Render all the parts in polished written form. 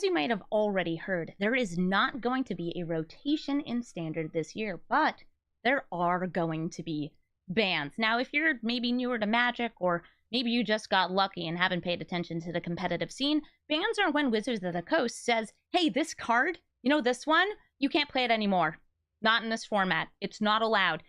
as you might have already heard, there is not going to be a rotation in Standard this year, but there are going to be bans. Now, if you're maybe newer to Magic, or maybe you just got lucky and haven't paid attention to the competitive scene, bans are when Wizards of the Coast says, hey, this card, this one, you can't play it anymore. Not in this format. It's not allowed.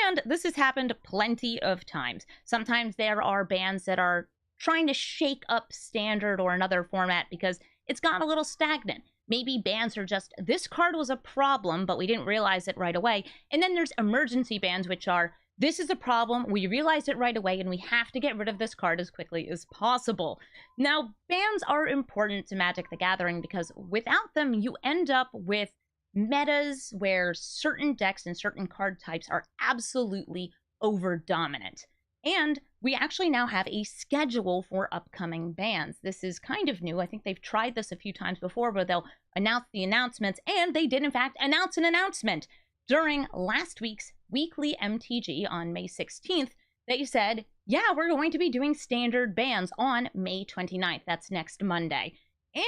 And this has happened plenty of times. Sometimes there are bans that are trying to shake up Standard or another format because it's gotten a little stagnant. Maybe bans are just, this card was a problem, but we didn't realize it right away. And then there's emergency bans, which are, this is a problem, we realized it right away, and we have to get rid of this card as quickly as possible. Now, bans are important to Magic the Gathering because without them, you end up with metas where certain decks and certain card types are absolutely over-dominant. And we actually now have a schedule for upcoming bans. This is kind of new. I think they've tried this a few times before where they'll announce the announcements, and they did in fact announce an announcement. During last week's weekly MTG on May 16th, they said, yeah, we're going to be doing Standard bans on May 29th. That's next Monday.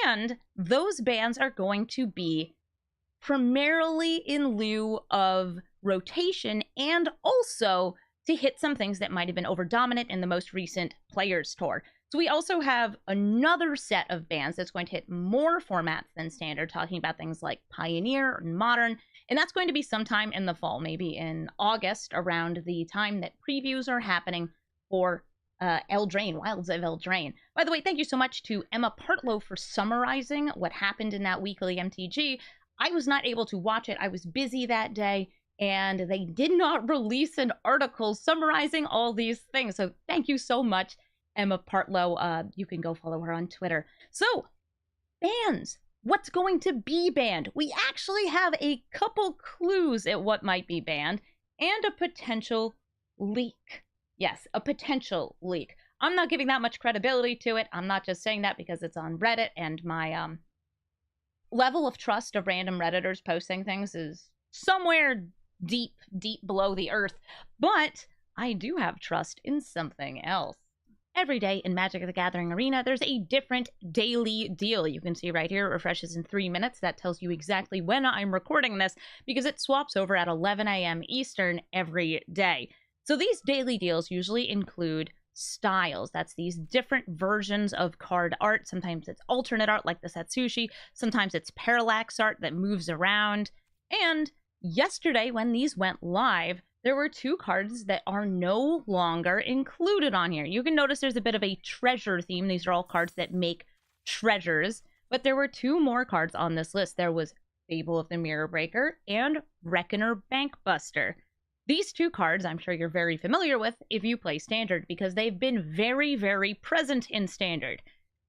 And those bans are going to be primarily in lieu of rotation and also to hit some things that might have been over-dominant in the most recent Players Tour. So we also have another set of bans that's going to hit more formats than Standard, talking about things like Pioneer and Modern, and that's going to be sometime in the fall, maybe in August, around the time that previews are happening for Eldraine, Wilds of Eldraine. By the way, thank you so much to Emma Partlow for summarizing what happened in that weekly MTG. I was not able to watch it. I was busy that day, and they did not release an article summarizing all these things. So thank you so much, Emma Partlow. You can go follow her on Twitter. So, bans. What's going to be banned? We actually have a couple clues at what might be banned, and a potential leak. Yes, a potential leak. I'm not giving that much credibility to it. I'm not just saying that because it's on Reddit, and my level of trust of random Redditors posting things is somewhere deep, deep below the earth. But I do have trust in something else. Every day in Magic the Gathering Arena, there's a different daily deal. You can see right here, it refreshes in 3 minutes. That tells you exactly when I'm recording this because it swaps over at 11 a.m. Eastern every day. So these daily deals usually include styles. That's these different versions of card art. Sometimes it's alternate art like the Satsushi. Sometimes it's parallax art that moves around. And yesterday, when these went live, there were 2 cards that are no longer included on here. You can notice there's a bit of a treasure theme. These are all cards that make treasures. But there were 2 more cards on this list. There was Fable of the Mirror Breaker and Reckoner Bankbuster. These 2 cards I'm sure you're very familiar with if you play Standard because they've been very, very present in Standard.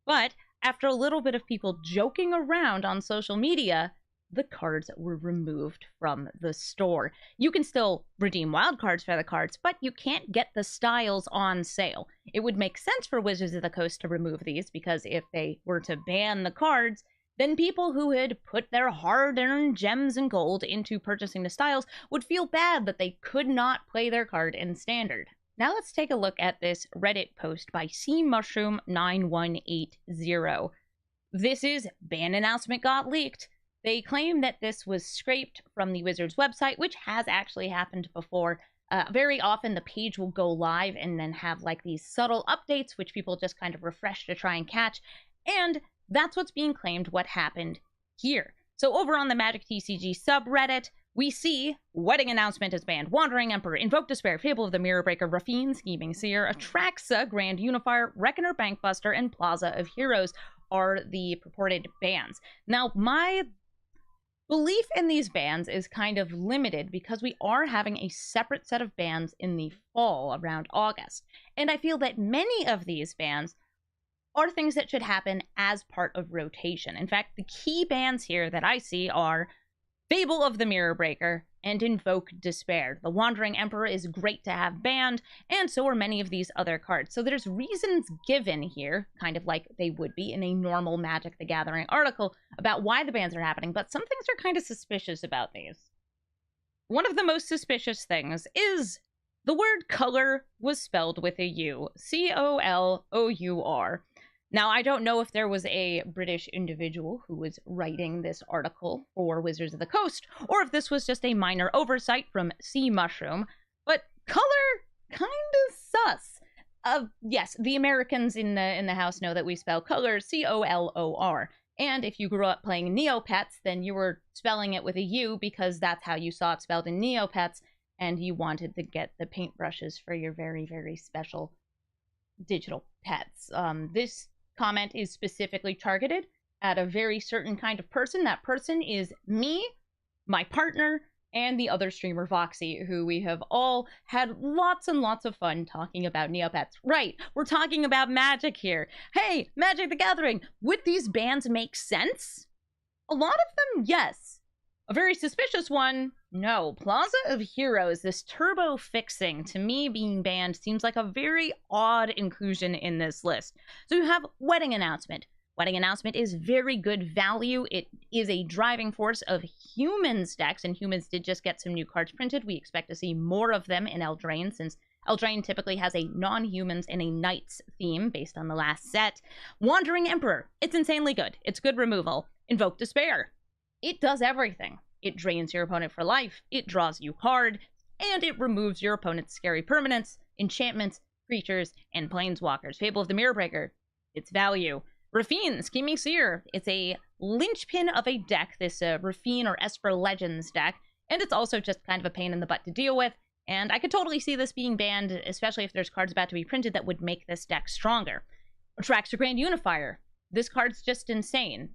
But after a little bit of people joking around on social media, the cards were removed from the store. You can still redeem wildcards for the cards, but you can't get the styles on sale. It would make sense for Wizards of the Coast to remove these because if they were to ban the cards, then people who had put their hard-earned gems and gold into purchasing the styles would feel bad that they could not play their card in Standard. Now let's take a look at this Reddit post by cmushroom9180. This is ban announcement got leaked. They claim that this was scraped from the Wizards website, which has actually happened before. Very often the page will go live and then have like these subtle updates, which people just kind of refresh to try and catch. And that's what's being claimed what happened here. So over on the Magic TCG subreddit, we see wedding announcement is banned. Wandering Emperor, Invoke Despair, Fable of the Mirror Breaker, Rafine, Scheming Seer, Atraxa, Grand Unifier, Reckoner Bankbuster, and Plaza of Heroes are the purported bans. Now, my belief in these bans is kind of limited because we are having a separate set of bans in the fall around August. And I feel that many of these bans are things that should happen as part of rotation. In fact, the key bans here that I see are Fable of the Mirror Breaker and Invoke Despair. The Wandering Emperor is great to have banned, and so are many of these other cards. So there's reasons given here, kind of like they would be in a normal Magic the Gathering article, about why the bans are happening, but some things are kind of suspicious about these. One of the most suspicious things is the word color was spelled with a U. C-O-L-O-U-R. Now, I don't know if there was a British individual who was writing this article for Wizards of the Coast, or if this was just a minor oversight from Sea Mushroom, but color kind of sus. Yes, the Americans in the house know that we spell color C-O-L-O-R. And if you grew up playing Neopets, then you were spelling it with a U because that's how you saw it spelled in Neopets, and you wanted to get the paintbrushes for your very, very special digital pets. This comment is specifically targeted at a very certain kind of person. That person is me, my partner, and the other streamer Voxy, who we have all had lots and lots of fun talking about Neopets. Right, we're talking about Magic here. Hey, Magic the Gathering, would these bans make sense? A lot of them, yes. A very suspicious one, no. Plaza of Heroes, this turbo fixing, to me being banned seems like a very odd inclusion in this list. So you have Wedding Announcement. Wedding Announcement is very good value. It is a driving force of Humans decks, and Humans did just get some new cards printed. We expect to see more of them in Eldraine, since Eldraine typically has a non-humans and a knights theme based on the last set. Wandering Emperor, it's insanely good. It's good removal. Invoke Despair. It does everything. It drains your opponent for life, it draws you card, and it removes your opponent's scary permanents, enchantments, creatures, and planeswalkers. Fable of the Mirrorbreaker, its value. Rafine, Scheming Seer, it's a linchpin of a deck, this Rafine or Esper Legends deck, and it's also just kind of a pain in the butt to deal with, and I could totally see this being banned, especially if there's cards about to be printed that would make this deck stronger. Traxor Grand Unifier, this card's just insane.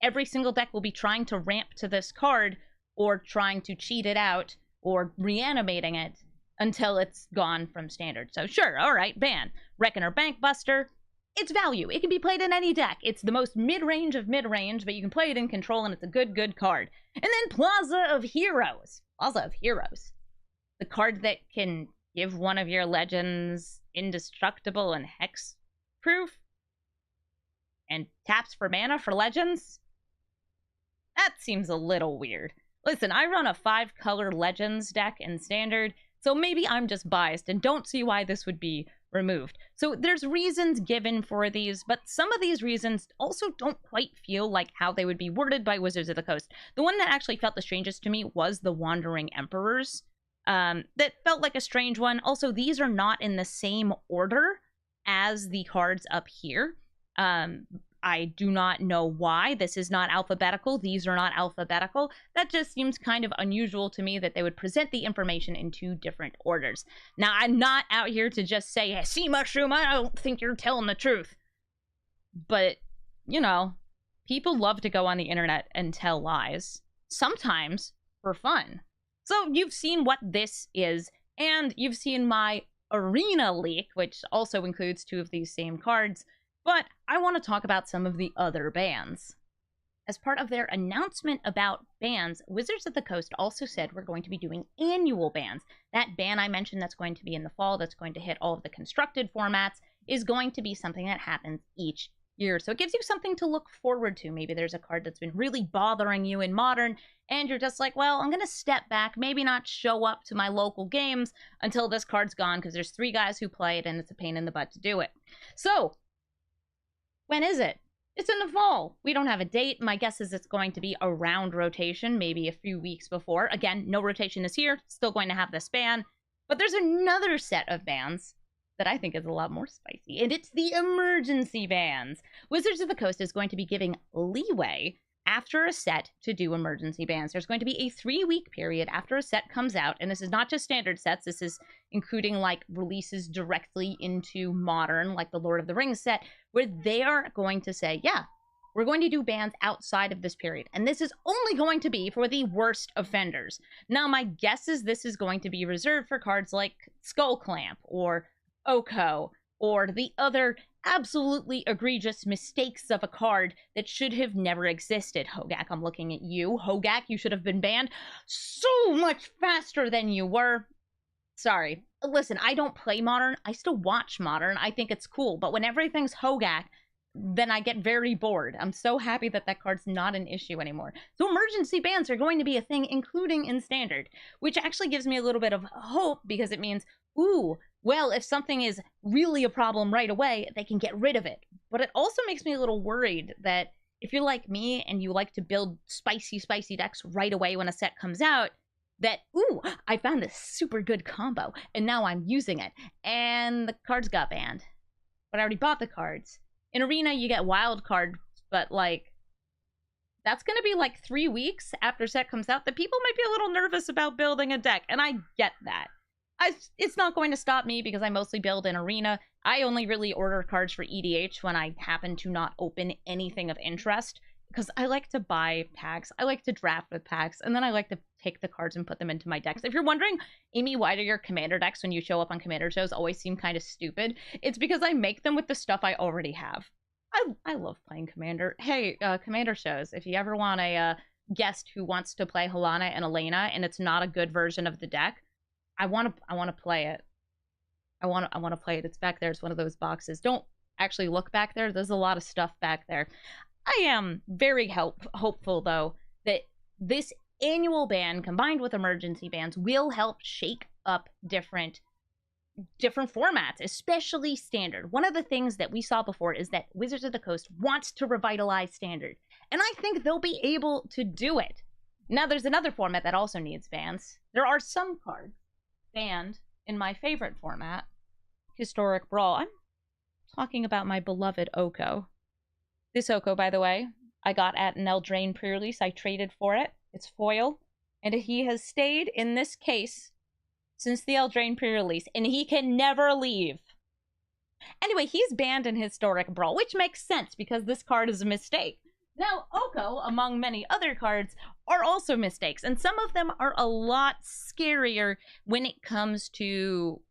Every single deck will be trying to ramp to this card, or trying to cheat it out, or reanimating it until it's gone from standard. So sure, alright, ban. Reckoner Bankbuster, it's value. It can be played in any deck. It's the most mid-range of mid-range, but you can play it in control, and it's a good card. And then Plaza of Heroes. Plaza of Heroes. The card that can give one of your legends indestructible and hex-proof, and taps for mana for legends? That seems a little weird. Listen, I run a 5-color Legends deck in Standard, so maybe I'm just biased and don't see why this would be removed. So there's reasons given for these, but some of these reasons also don't quite feel like how they would be worded by Wizards of the Coast. The one that actually felt the strangest to me was the Wandering Emperors. That felt like a strange one. Also, these are not in the same order as the cards up here. I do not know why. This is not alphabetical. These are not alphabetical. That just seems kind of unusual to me that they would present the information in 2 different orders. Now, I'm not out here to just say, hey, Sea Mushroom, I don't think you're telling the truth. But, you know, people love to go on the internet and tell lies. Sometimes for fun. So you've seen what this is, and you've seen my Arena leak, which also includes 2 of these same cards. But I want to talk about some of the other bans. As part of their announcement about bans, Wizards of the Coast also said we're going to be doing annual bans. That ban I mentioned that's going to be in the fall, that's going to hit all of the constructed formats, is going to be something that happens each year. So it gives you something to look forward to. Maybe there's a card that's been really bothering you in Modern, and you're just like, well, I'm going to step back, maybe not show up to my local games until this card's gone, because there's 3 guys who play it, and it's a pain in the butt to do it. So, when is it? It's in the fall. We don't have a date. My guess is it's going to be around rotation, maybe a few weeks before. Again, no rotation is here. Still going to have this ban. But there's another set of bans that I think is a lot more spicy, and it's the emergency bans. Wizards of the Coast is going to be giving leeway after a set to do emergency bans. There's going to be a 3-week period after a set comes out, and this is not just standard sets, this is including like releases directly into Modern, like the Lord of the Rings set, where they are going to say, yeah, we're going to do bans outside of this period, and this is only going to be for the worst offenders. Now, my guess is this is going to be reserved for cards like Skull Clamp, or Oko, or the other absolutely egregious mistakes of a card that should have never existed. Hogak, I'm looking at you. Hogak, you should have been banned so much faster than you were. Sorry. Listen, I don't play Modern. I still watch Modern. I think it's cool. But when everything's Hogak, then I get very bored. I'm so happy that that card's not an issue anymore. So emergency bans are going to be a thing, including in Standard, which actually gives me a little bit of hope, because it means, ooh, well, if something is really a problem right away, they can get rid of it. But it also makes me a little worried that if you're like me and you like to build spicy, spicy decks right away when a set comes out, that, ooh, I found this super good combo, and now I'm using it, and the cards got banned. But I already bought the cards. In Arena, you get wild cards, but, like, that's going to be, like, 3 weeks after set comes out that people might be a little nervous about building a deck, and I get that. It's not going to stop me because I mostly build in Arena. I only really order cards for EDH when I happen to not open anything of interest, because I like to buy packs, I like to draft with packs, and then I like to take the cards and put them into my decks. If you're wondering, Amy, why do your Commander decks when you show up on Commander shows always seem kind of stupid? It's because I make them with the stuff I already have. I love playing Commander. Hey, Commander shows, if you ever want a guest who wants to play Helana and Elena and it's not a good version of the deck, I want to play it. I want to play it. It's back there. It's one of those boxes. Don't actually look back there. There's a lot of stuff back there. I am very hopeful, though, that this annual ban combined with emergency bans will help shake up different formats, especially Standard. One of the things that we saw before is that Wizards of the Coast wants to revitalize Standard, and I think they'll be able to do it. Now, there's another format that also needs bans. There are some cards banned in my favorite format, Historic Brawl. I'm talking about my beloved Oko. This Oko, by the way, I got at an Eldraine pre-release. I traded for it. It's foil, and he has stayed in this case since the Eldraine pre-release, and he can never leave. Anyway, he's banned in Historic Brawl, which makes sense because this card is a mistake. Now, Oko, among many other cards, are also mistakes, and some of them are a lot scarier when it comes to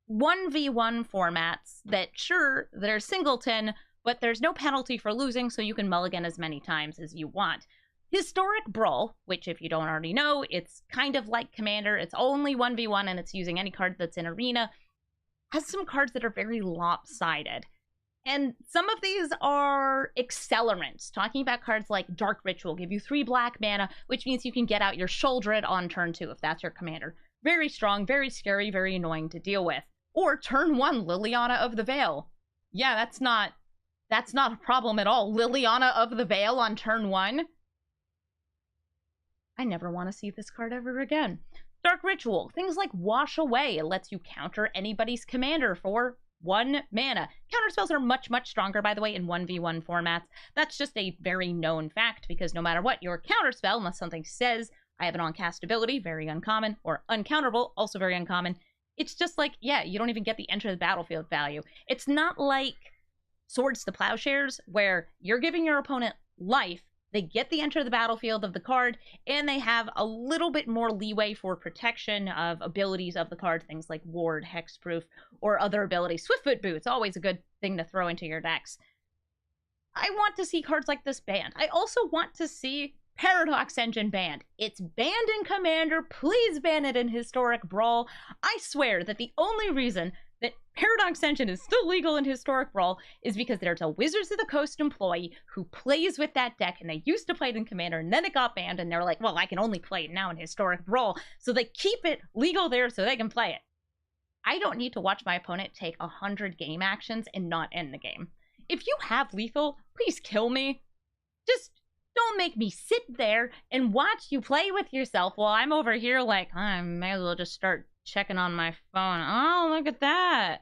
1v1 formats that, sure, they're singleton, but there's no penalty for losing, so you can mulligan as many times as you want. Historic Brawl, which if you don't already know, it's kind of like Commander, it's only 1v1 and it's using any card that's in Arena, has some cards that are very lopsided. And some of these are accelerants. Talking about cards like Dark Ritual, give you 3 black mana, which means you can get out your Shoulder on turn 2 if that's your commander. Very strong, very scary, very annoying to deal with. Or turn 1, Liliana of the Veil. Yeah, that's not a problem at all. Liliana of the Veil on turn 1? I never want to see this card ever again. Dark Ritual, things like Wash Away. It lets you counter anybody's commander for 1 mana. Counterspells are much, much stronger, by the way, in 1v1 formats. That's just a very known fact, because no matter what your counterspell, unless something says, I have an on-cast ability, very uncommon, or uncounterable, also very uncommon, it's just like, yeah, you don't even get the enter the battlefield value. It's not like Swords to Plowshares, where you're giving your opponent life, they get the enter the battlefield of the card, and they have a little bit more leeway for protection of abilities of the card, things like Ward, Hexproof, or other abilities. Swiftfoot Boots, always a good thing to throw into your decks. I want to see cards like this banned. I also want to see Paradox Engine banned. It's banned in Commander, please ban it in Historic Brawl. I swear that the only reason that Paradox Engine is still legal in Historic Brawl is because there's a Wizards of the Coast employee who plays with that deck, and they used to play it in Commander, and then it got banned, and they're like, well, I can only play it now in Historic Brawl, so they keep it legal there so they can play it. I don't need to watch my opponent take 100 game actions and not end the game. If you have lethal, please kill me. Just don't make me sit there and watch you play with yourself while I'm over here like, I may as well just start checking on my phone. Oh, look at that.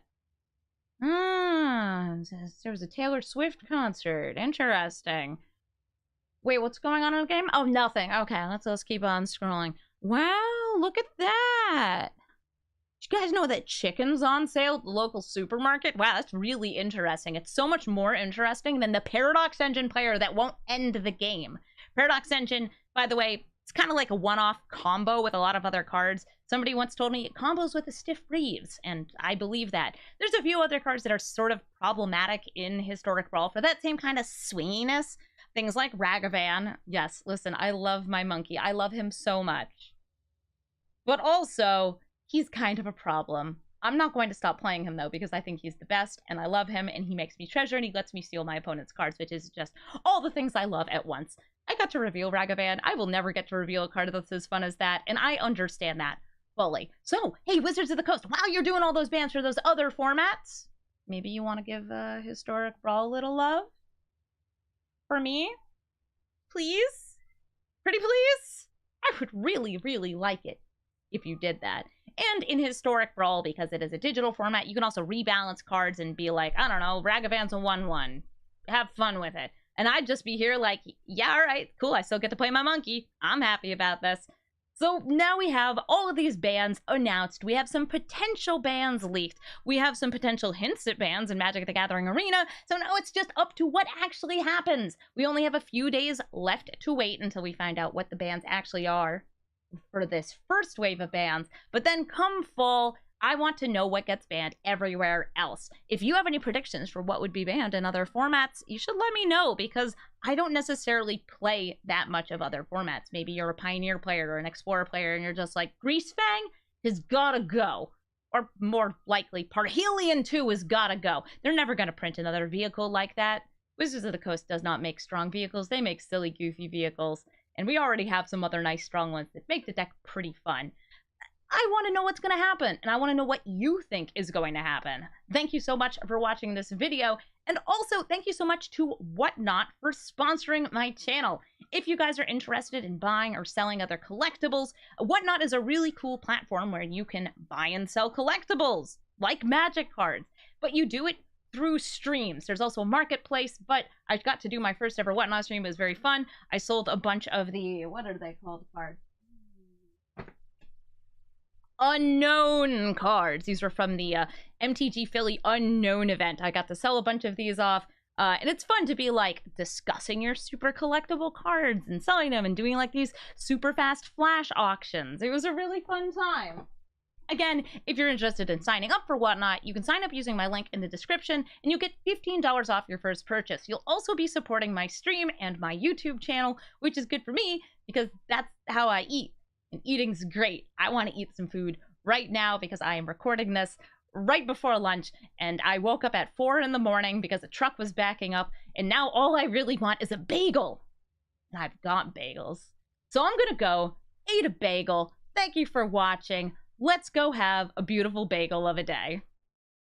There was a Taylor Swift concert. Interesting. Wait, what's going on in the game? Oh, nothing. Okay, let's keep on scrolling. Wow, look at that. Did you guys know that chicken's on sale at the local supermarket? Wow, that's really interesting. It's so much more interesting than the Paradox Engine player that won't end the game. Paradox Engine, by the way, it's kind of like a one-off combo with a lot of other cards. Somebody once told me it combos with a Stiff Reeves, and I believe that. There's a few other cards that are sort of problematic in Historic Brawl for that same kind of swinginess. Things like Ragavan. Yes, listen, I love my monkey. I love him so much. But also, he's kind of a problem. I'm not going to stop playing him, though, because I think he's the best, and I love him, and he makes me treasure, and he lets me steal my opponent's cards, which is just all the things I love at once. I got to reveal Ragavan. I will never get to reveal a card that's as fun as that, and I understand that. fully. So, hey, Wizards of the Coast, while you're doing all those bans for those other formats, maybe you want to give Historic Brawl a little love? For me? Please? Pretty please? I would really, really like it if you did that. And in Historic Brawl, because it is a digital format, you can also rebalance cards and be like, I don't know, Ragavan's a 1/1. Have fun with it. And I'd just be here like, yeah, all right, cool, I still get to play my monkey. I'm happy about this. So now we have all of these bans announced. We have some potential bans leaked. We have some potential hints at bans in Magic the Gathering Arena. So now it's just up to what actually happens. We only have a few days left to wait until we find out what the bans actually are for this first wave of bans. But then come fall, I want to know what gets banned everywhere else. If you have any predictions for what would be banned in other formats, you should let me know, because I don't necessarily play that much of other formats. Maybe you're a Pioneer player or an Explorer player and you're just like, Greasefang has gotta go. Or more likely, Parhelion 2 has gotta go. They're never gonna print another vehicle like that. Wizards of the Coast does not make strong vehicles. They make silly, goofy vehicles. And we already have some other nice, strong ones that make the deck pretty fun. I want to know what's going to happen, and I want to know what you think is going to happen. Thank you so much for watching this video, and also thank you so much to Whatnot for sponsoring my channel. If you guys are interested in buying or selling other collectibles, Whatnot is a really cool platform where you can buy and sell collectibles, like Magic cards, but you do it through streams. There's also a marketplace, but I got to do my first ever Whatnot stream. It was very fun. I sold a bunch of the, what are they called, cards? Unknown cards. These were from the MTG Philly Unknown event. I got to sell a bunch of these off, and it's fun to be like discussing your super collectible cards and selling them and doing like these super fast flash auctions. It was a really fun time. Again, if you're interested in signing up for Whatnot, you can sign up using my link in the description, and you'll get $15 off your first purchase. You'll also be supporting my stream and my YouTube channel, which is good for me because that's how I eat. And eating's great. I want to eat some food right now because I am recording this right before lunch, and I woke up at 4 in the morning because the truck was backing up, and now all I really want is a bagel. And I've got bagels. So I'm gonna go eat a bagel. Thank you for watching. Let's go have a beautiful bagel of a day.